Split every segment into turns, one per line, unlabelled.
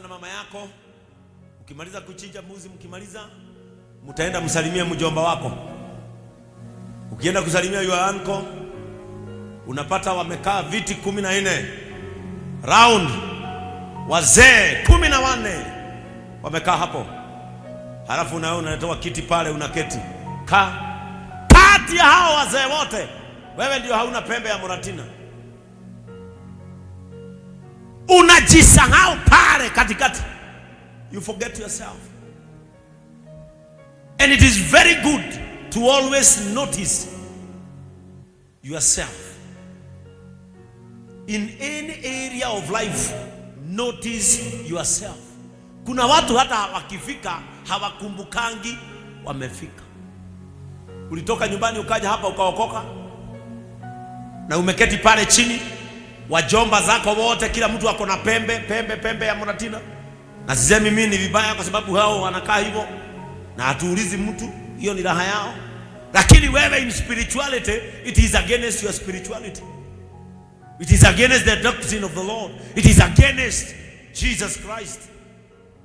na mama yako. Ukimaliza kuchinja mbuzi, mkimaliza mtaenda msalimie mjomba wako. Ukienda kusalimia your uncle, unapata wamekaa viti 14 round, wazee 14 wamekaa hapo. Halafu na wewe unatoa kiti pale, unaketi. Kati ya hao wazee wote, wewe ndio hauna pembe ya Muratina. Unajisahau pale katikati. You forget yourself. And it is very good to always notice yourself. In any area of life, notice yourself. Kuna watu hata wakifika hawakumbukangi wamefika. Ulitoka nyumbani ukaja hapa ukaokoka, na umeketi pale chini, wajomba zako wote kila mtu ako na pembe ya Muratina. Na sisemi mimi ni vibaya kwa sababu hao wanakaa hivyo na hatuulizi mtu, hiyo ni raha yao. Lakini wewe in spirituality, it is against your spirituality. It is against the doctrine of the Lord. It is against Jesus Christ.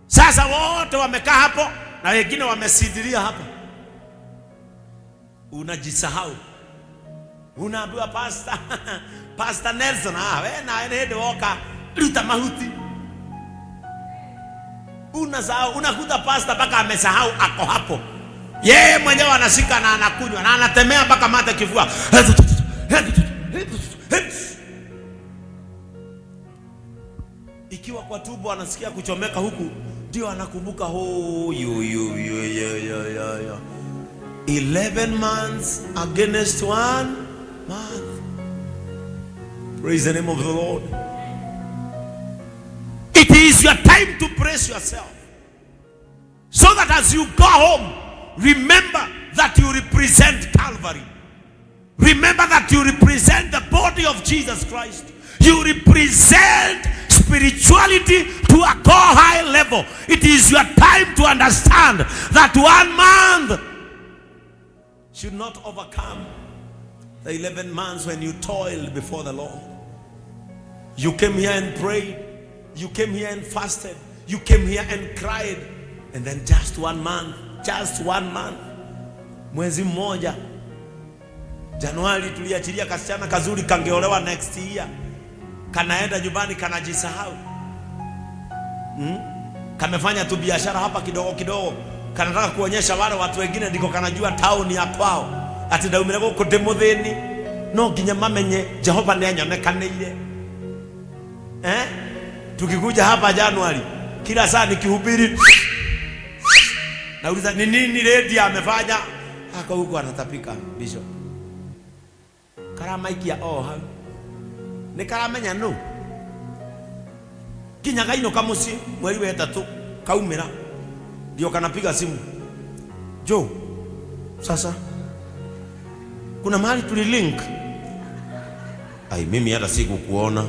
Sasa wote wamekaa hapo na wengine wamesidilia hapa. Unajisahau. Unaambiwa Pastor Nelson, wewe na ende woka luta mahuti. Unasahau, unakuta pastor mpaka amesahau ako hapo. Yeye mwenyewe anashika na anakunywa na anatemea mpaka mate kifua. Ikiwa kwa tumbo anasikia kuchomeka huku, ndio anakumbuka 11 months against 1 month. Praise the name of the Lord. It is your time to praise yourself, so that as you go home, remember that you represent Calvary. Remember that you represent the body of Jesus Christ. You represent spirituality to a high level. It is your time to understand that 1 month should not overcome the 11 months when you toiled before the Lord. You came here and prayed. You came here and fasted. You came here and cried. And then just 1 month. Just 1 month. Mwezi mmoja. Januari tuliachilia kasichana kazuri kangeolewa next year. Kanaenda nyumbani kanajisahau. Kamefanya tu biashara hapa kidogo kidogo. Kanataka kuonyesha wale watu wengine ndiko kanajua town ya kwao. Ati daumire guku demuthini. No ginya mamenye Jehova ni anyonekanire. Tukikuja hapa Januari, kila saa nikihubiri nauliza ni nini lady amefanya? Hako huko anatapika bishop. Karama ikia ha. Ni karamenya no. Kinyaga ino kamusi mweri wa 3 kaumira. Ndio kanapiga simu. Jo. Sasa kuna mahali tulilink. Ai mimi hata siku kuona.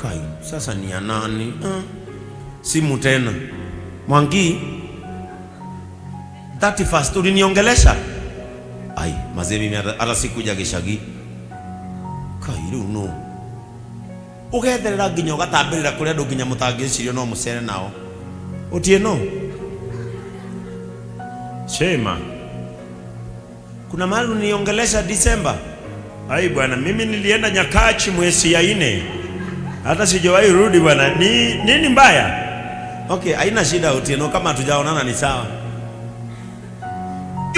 Kai, sasa ni ya nani? Simu tena. Mwangi 31st uliniongelesha. Ai, mazee mimi hata sikuja Gishagi. Kai runo. Ugetherera nginya ugatambirira kuri andu nginya mutangicirio no mucere nao. Utie no. Shema. Kuna mahali uniongelesha December. Ai bwana, mimi nilienda Nyakachi mwezi ya 4. Hata sijawahi rudi bwana. Nini mbaya? Okay, haina shida Otieno, kama hatujaonana ni sawa.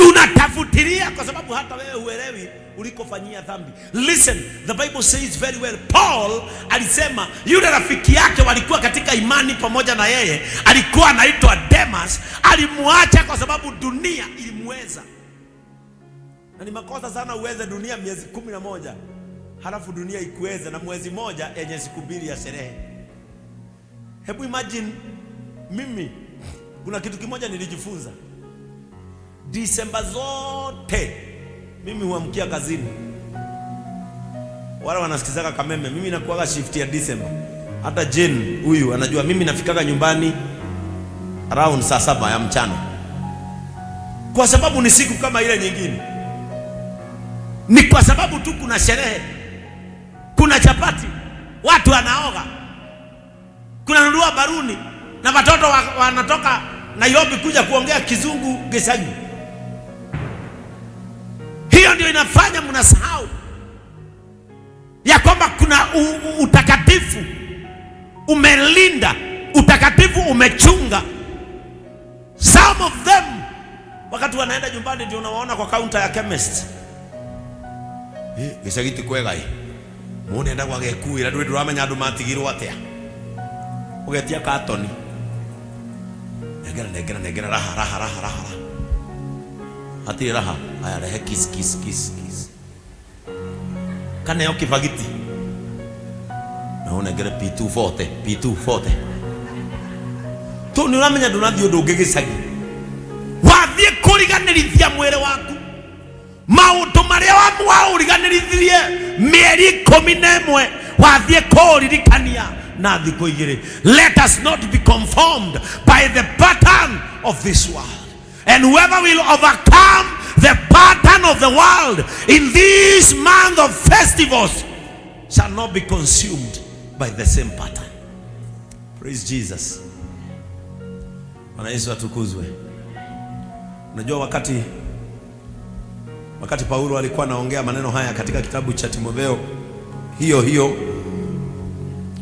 Unatafutilia kwa sababu hata wewe huelewi ulikofanyia dhambi. Listen, the Bible says very well. Paul alisema yule rafiki yake walikuwa katika imani pamoja na yeye, alikuwa anaitwa Demas, alimuacha kwa sababu dunia ilimweza. Na ni makosa sana uweze dunia miezi 11. Halafu dunia ikuweze na mwezi moja yenye siku 2 ya sherehe. Hebu imagine, mimi kuna kitu kimoja nilijifunza. Disemba zote mimi huamkia kazini. Wala wanasikizaka Kameme, mimi nakuaga shift ya Disemba. Hata Jane huyu anajua mimi nafikaga nyumbani around saa 7 ya mchana. Kwa sababu ni siku kama ile nyingine. Ni kwa sababu tu kuna sherehe. Kuna chapati, watu wanaoga, kuna nunua baruni, na watoto wanatoka Nairobi kuja kuongea kizungu Gicagi. Hiyo ndio inafanya mnasahau ya kwamba kuna utakatifu umelinda, utakatifu umechunga. Some of them wakati wanaenda nyumbani ndio unawaona kwa counter ya chemist. Gicagi ti kwega muone enda kwa gekuira ndwe ndramenya andu matigirwo atia ugetia katoni negera raha ati raha aya rehe kiss kana yo kibagiti na unegere P240 tu ni uramenya ndunathio ndungi Gicagi wathie kuriganirithia mwere waku maundu maria wauriganirithirie mieri 11 wathie kuririkania na thiko igiri. Let us not be conformed by the pattern of this world, and whoever will overcome the pattern of the world in this month of festivals shall not be consumed by the same pattern. Praise Jesus. Bwana Yesu atukuzwe. Unajua wakati Paulo alikuwa anaongea maneno haya katika kitabu cha Timotheo hiyo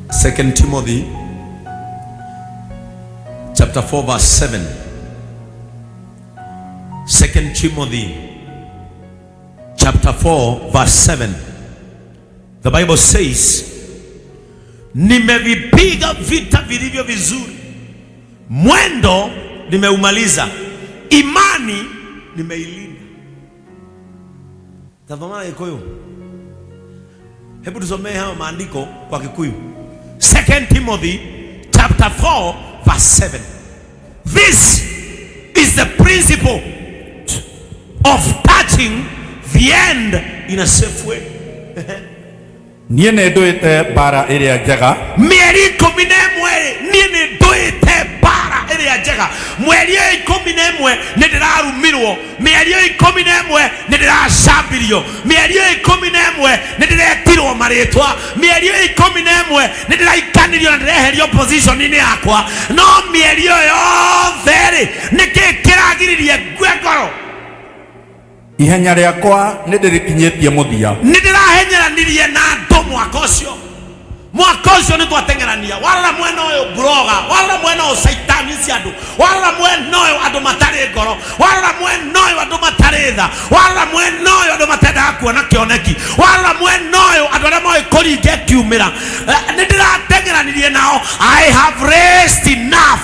2 Timothy chapter 4 verse 7. 2 Timothy chapter 4 verse 7. The Bible says, nimevipiga vita vilivyo vizuri, mwendo nimeumaliza, imani nimeilinda. Tazama Kikuyu. Hebu tusomee hao maandiko kwa Kikuyu. 2 Timothy chapter 4 verse 7. This is the principle of touching the end in a safe way.
Niĩ nĩ nduĩte bara ĩrĩa njega.
Mieri 11 niĩ nĩ nduĩte bara ĩrĩa njega. Mweri 11 nĩ ndĩrarumirwo. Mieri 11 nĩ ndĩracambirio. Mieri 11 nĩ ndĩretirwo marĩtwa. Mieri 11 nĩ ndĩraikanirio na ndĩreherio position inĩ yakwa. No mieri yothe nĩkĩ kĩragiririe ngwengoro?
Ihenya rĩakwa nĩ ndĩrĩkinyĩtie mũthia.
Nĩ ndĩrahenyananirie na andũ mwaka ũcio nĩ twatengerania. Wala mwena ũyũ broga, wala mwena ũyũ saitani cia andũ, wala mwena ũyũ andũ matarĩ ngoro, wala mwena ũyũ andũ matarĩ tha, wala mwena ũyũ andũ matendaga kuona kĩoneki, wala mwena ũyũ andũ arĩa moĩ kũringe kiumĩra. Nĩ ndĩratengeranirie nao. I have raced enough.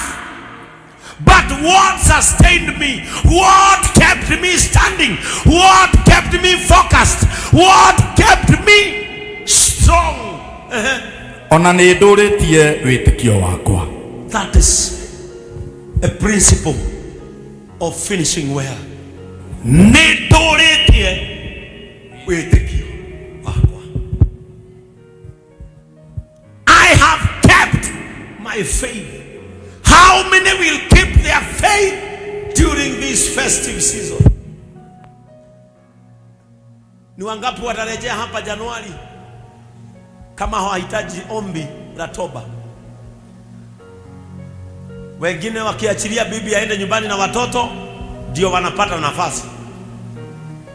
But what sustained me? What kept me standing? What kept me focused? What kept me strong?
Ona nĩ ndũrĩtie wĩtĩkio wakwa.
That is a principle of finishing well. Nĩ ndũrĩtie wĩtĩkio wakwa. I have kept my faith. How many will keep their faith during this festive season? Ni wangapi watarejea hapa Januari kama hawahitaji ombi la toba? Wengine wakiachilia bibi aende nyumbani na watoto ndio wanapata nafasi,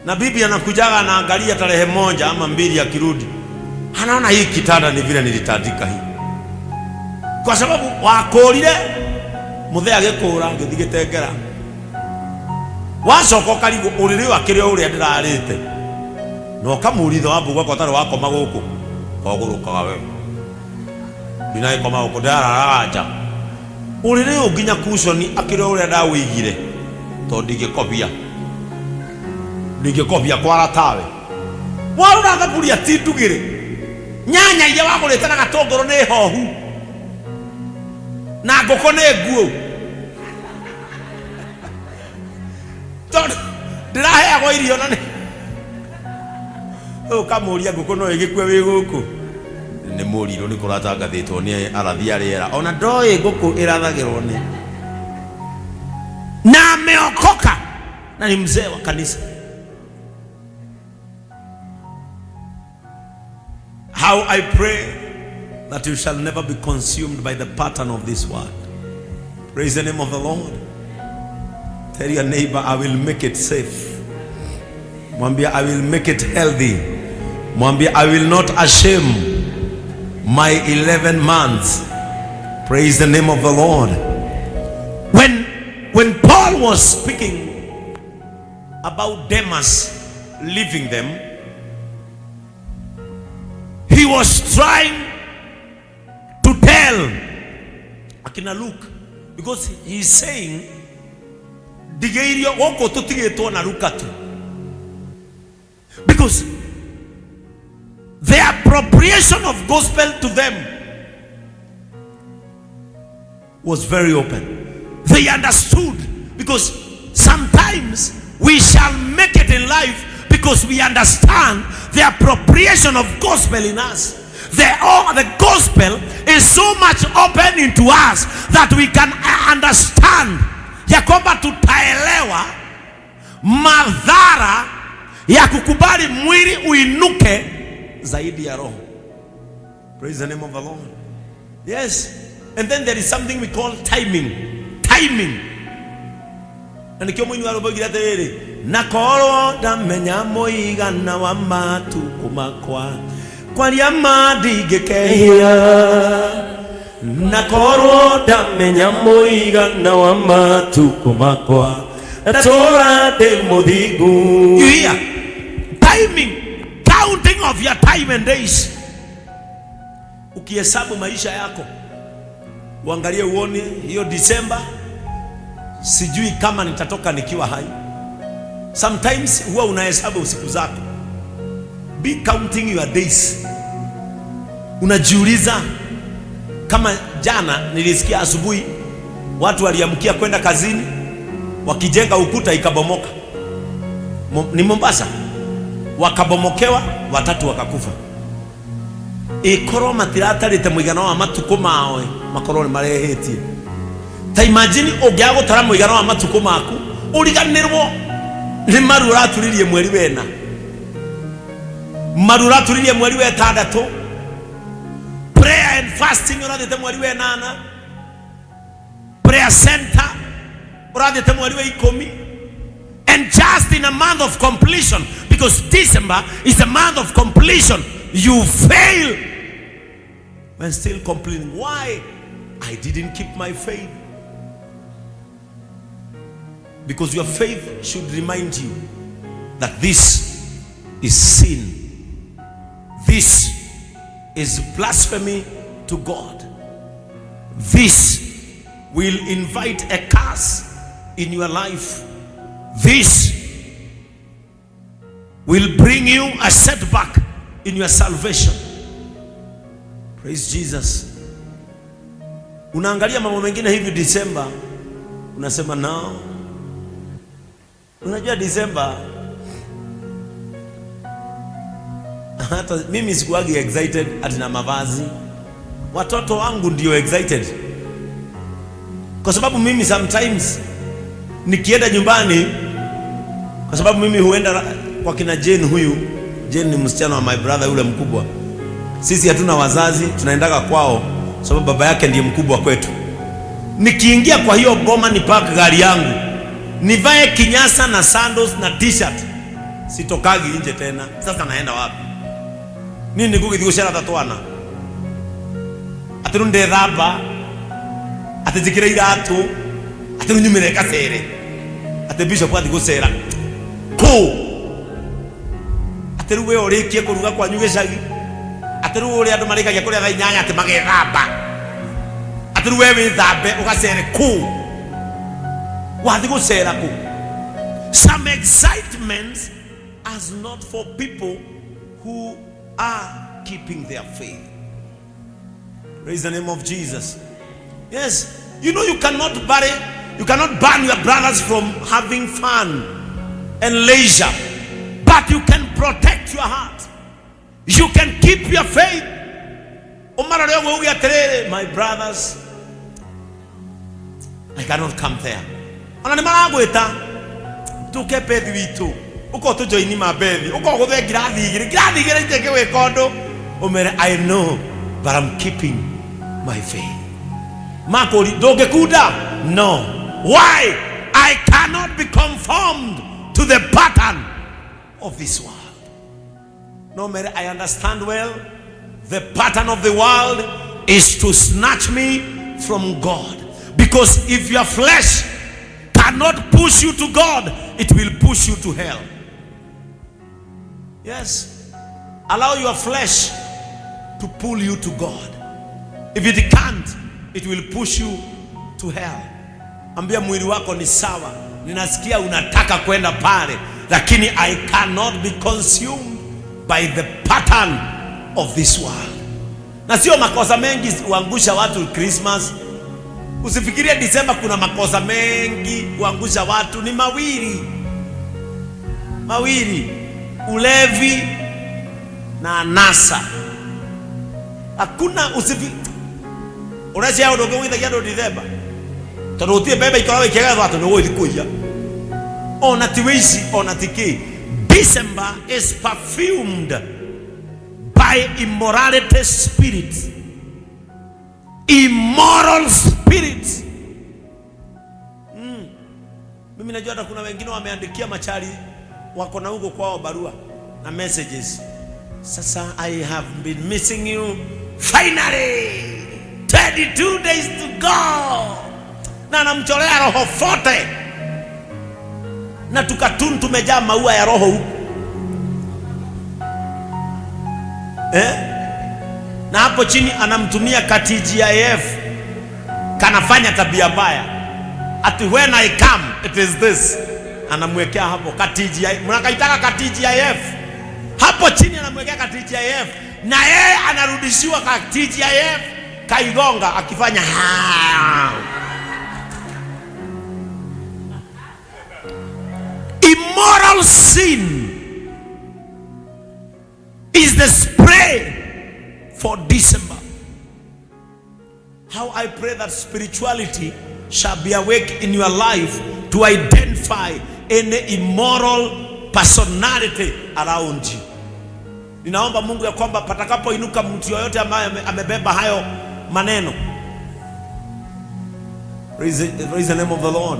na bibi anakujaga anaangalia tarehe 1 ama 2 akirudi anaona hii kitanda ni vile nilitandika hii, kwa sababu wakorire muthea gikura ngithigitengera wacoka karigo uriri wakire uria ndirarite no kamuritho wambuga ko tare wakoma guku kogurukaga we binaye koma guku ndararaja uriri unginya kushoni akire uria ndawigire to ndigikobia kwara tawe warura gaburia tindugire nyanya iria wagurite na gatongoro ni hohu na ngoko nĩ nguo tondũ ndĩraheagwo irio na nĩ ũkamũria ngũkũ no ĩgĩkue wĩ gũkũ nĩ mũrirũ nĩ kũratangathĩtwo nĩ arathi a rĩera ona ndoĩ ngũkũ ĩrathagĩrwo nĩ na ameokoka na ni mzee wa kanisa. How I pray that you shall never be consumed by the pattern of this world. Praise the name of the Lord. Tell your neighbor, I will make it safe. Mwambie, I will make it healthy. Mwambie, I will not shame my 11 months. Praise the name of the Lord. When Paul was speaking about Demas leaving them, he was trying to tell akina Luke, because he is saying digeirio goko tutigetwo na Luka tu, because the appropriation of gospel to them was very open. They understood, because sometimes we shall make it in life because we understand the appropriation of gospel in us. The gospel is so much open into us that we can understand ya kwamba tutaelewa madhara ya kukubali mwili uinuke zaidi ya roho. Praise the name of the Lord. Yes. And then there is something we call timing. Timing. And the community will be there. Nakoro damenya moigana wa matu kumakwa kwaria madigekehia. Nakoro damenya moigana wa matu kumakwa atora de modigu. You hear? Timing. Counting of your time and days. Ukihesabu maisha yako, uangalie uone hiyo December sijui kama nitatoka nikiwa hai. Sometimes huwa unahesabu usiku zako. Be counting your days. Unajiuliza, kama jana nilisikia asubuhi watu waliamkia kwenda kazini, wakijenga ukuta ikabomoka. Ni Mombasa. Wakabomokewa, 3 wakakufa. Ikoro matiratarite muigano wa matuko mawe makorone marehetie. Ta imagine ogiago tara muigano wa matuko maku uriganirwo ni marura turirie mweri wena, marura turirie mweri we 6, prayer and fasting uradite mweri we 8, prayer center uradite mweri we 10. And just in a month of completion, because December is a month of completion, you fail and still complaining, why I didn't keep my faith. Because your faith should remind you that this is sin, this is blasphemy to God, this will invite a curse in your life, this will bring you a setback in your salvation. Praise Jesus. Unaangalia mambo mengine hivi December, unasema no. Unajua December, hata mimi sikuwagi excited ati na mavazi. Watoto wangu ndio excited, kwa sababu mimi sometimes nikienda nyumbani, kwa sababu mimi huenda kwa kina Jane. Huyu Jane ni msichana wa my brother yule mkubwa. Sisi hatuna wazazi, tunaendaga kwao sababu baba yake ndiye mkubwa kwetu. Nikiingia kwa hiyo boma, ni park gari yangu, nivae kinyasa na sandals na t-shirt, sitokagi nje tena. Sasa naenda wapi? Nini nikugithigushara tatwana atirunde raba atijikira iratu atirunyumire kasere ati bishop atigusera ko atiruwe orikie kuruga kwa nyugecagi atiruwe uri andu marikagia kuria thaa 8 ati magethamba atiruwe withambe ugacere ko wathigusera ko. Some excitement is not for people who are keeping their faith. Praise the name of Jesus. Yes, you know you cannot ban your brothers from having fun and leisure, but you can protect your heart. You can keep your faith. My brothers, I cannot come there. I know, but I'm keeping my faith. Makori doge kuda No. Why? I cannot be conformed to the pattern of this world. No, Mary, I understand well. The pattern of the world is to snatch me from God. Because if your flesh cannot push you to God, it will push you to hell. Yes. Allow your flesh to pull you to God. If it can't, it will push you to hell. Ambia mwili wako ni sawa, ninasikia unataka kwenda pale, lakini I cannot be consumed by the pattern of this world. Na sio makosa mengi huangusha watu Christmas. Usifikirie Disemba kuna makosa mengi huangusha watu, ni mawili. Ulevi na anasa. Hakuna unasikia udogo withagia ndo Disemba. Tondũ tie bebe ikora wikega watu no ilikuya. Ona tiwisi ona tiki. December is perfumed by immorality spirit. Immoral spirit. Mimi najua hata kuna wengine wameandikia machari wako na huko kwao barua na messages. Sasa I have been missing you. Finally 22 days to go. Na namcholea roho fote. Na tukatun tumejaa maua ya roho huko. Na hapo chini anamtumia KTGIF. Kanafanya tabia mbaya. Ati when I come it is this. Anamwekea hapo KTGIF. Mnakaitaka KTGIF. Hapo chini anamwekea KTGIF. Na yeye anarudishiwa KTGIF. Kaigonga akifanya Immoral sin is the spray for December. How I pray that spirituality shall be awake in your life to identify any immoral personality around you. Ninaomba Mungu ya kwamba patakapo inuka mtu yoyote ambaye amebeba hayo maneno. Praise the name of the Lord.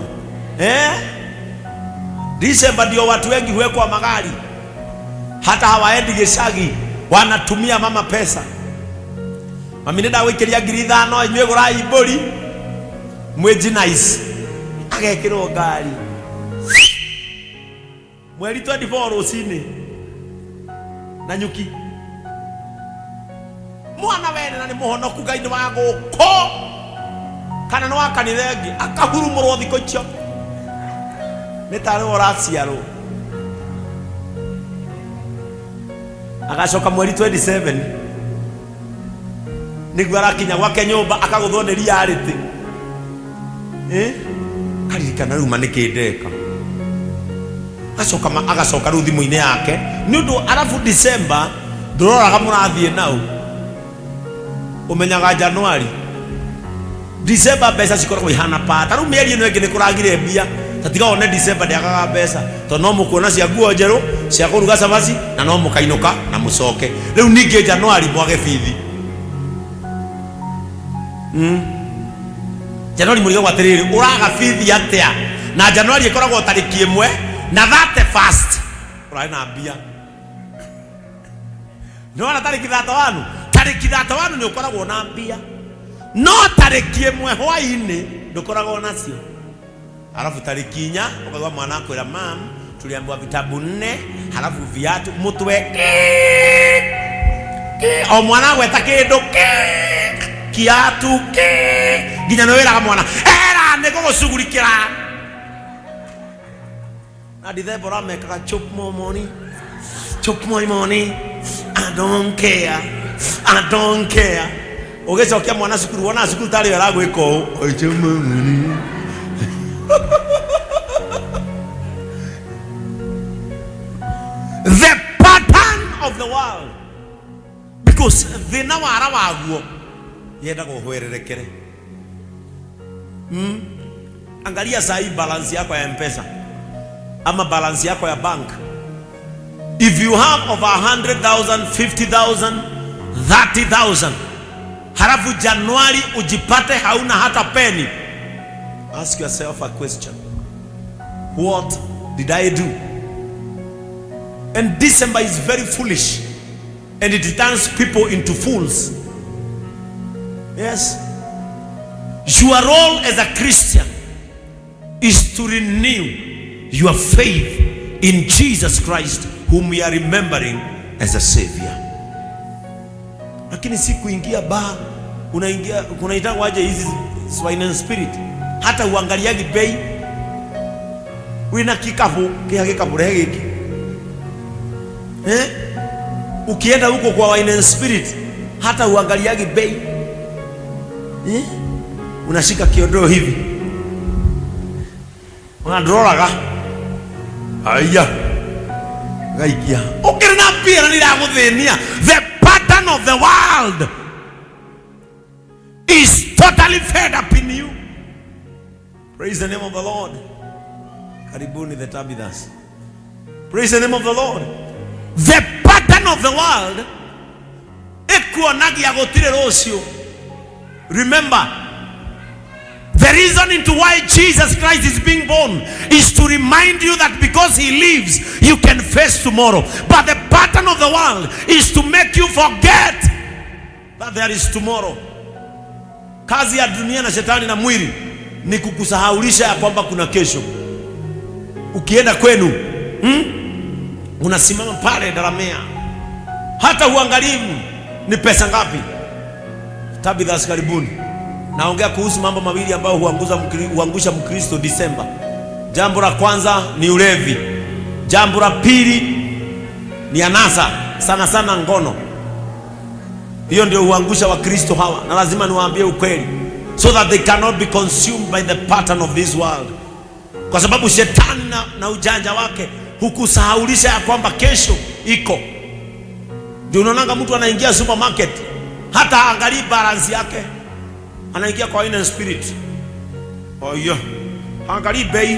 December ndio watu wengi huwekwa magari. Hata hawaendi geshagi, wanatumia mama pesa. Mami nenda wikiria giritha no inywe gura ibori. Mweji nice. Agekirwo ngari. Mweri 24 rucini. Na nyuki. Mwana wene na ni muhonoku Ngai wa guko. Kana no akanithengi akahurumurwo thiko icio. Metare oraciaro. Agacoka mweri 27. Niguo arakinya gwake nyumba akaguthwo ni reality. Karirikana ruma nikindeka. Agacoka ru thimu-ini yake. Ni undu arafu December ndororaga murathie nau. Umenyaga January. December mbeca cikoragwo ihana pata. Ru mieri ino ingi nikuragire mbia. Tatiga one December ndiagaga mbeca. To no mukuona cia nguo njeru, cia kuruga cabaci na no mukainuka na mucoke. Riu ningi January mwage bithi. January muri gwatiriri uraga bithi atia. Na January ikoragwo tariki 1 na 31st. Urai na mbia. No na tariki 31. Tariki 31 ni ukoragwo na mbia. No tariki 1 hwaini ndukoragwo nacio. Halafu tariki 4 ukagwa mwana akwira mam tuliambiwa vitabu 4 halafu viatu mutwe o mwana gweta kindu kiatu ginya no wira mwana era ne gugucugurikira na Dithebora mekaga chop more money I don't care ugecokia mwana cukuru wona cukuru tari wera gwiko the pattern of the world, because the nawara waguo yenda guhwererekere. Angalia sahi balance yako ya M-Pesa ama balance yako ya bank. If you have over 100,000, 50,000, 30,000, halafu Januari ujipate hauna hata peni, Ask yourself a question. What did I do? And December is very foolish, and it turns people into fools. Yes. Your role as a Christian is to renew your faith in Jesus Christ, whom we are remembering as a Savior. Lakini si kuingia bar, unaingia kunaita waje hizi swine spirit, hata uangaliagi bei. Wina kikapu kikapu hiki. Ukienda huko kwa wine spirit, hata uangaliagi bei. Unashika kiodoro hivi, unadroraga aya gaikia ukirina pia ni ndaguthenia. The pattern of the world is totally fed up in you. Praise the name of the Lord. Karibuni the Tabithas. Praise the name of the Lord. The pattern of the world ekuonagia gutire rucio. Remember, the reason into why Jesus Christ is being born is to remind you that because he lives, you can face tomorrow. But the pattern of the world is to make you forget that there is tomorrow. Kazi ya dunia na shetani na mwili ni kukusahaulisha ya kwamba kuna kesho. Ukienda kwenu, unasimama pale daramea, hata huangalii ni pesa ngapi. Tabithas, karibuni. Naongea kuhusu mambo mawili ambayo huangusha Mkristo Disemba. Jambo la kwanza ni ulevi. Jambo la pili ni anasa, sana sana ngono. Hiyo ndio huangusha Wakristo hawa, na lazima niwaambie ukweli, so that they cannot be consumed by the pattern of this world. Kwa sababu shetani na ujanja wake hukusahaulisha ya kwamba kesho iko. Ndio unaona mtu anaingia supermarket, hata angalia balance yake, anaingia kwa wine spirit. Oh yeah, angalia bei.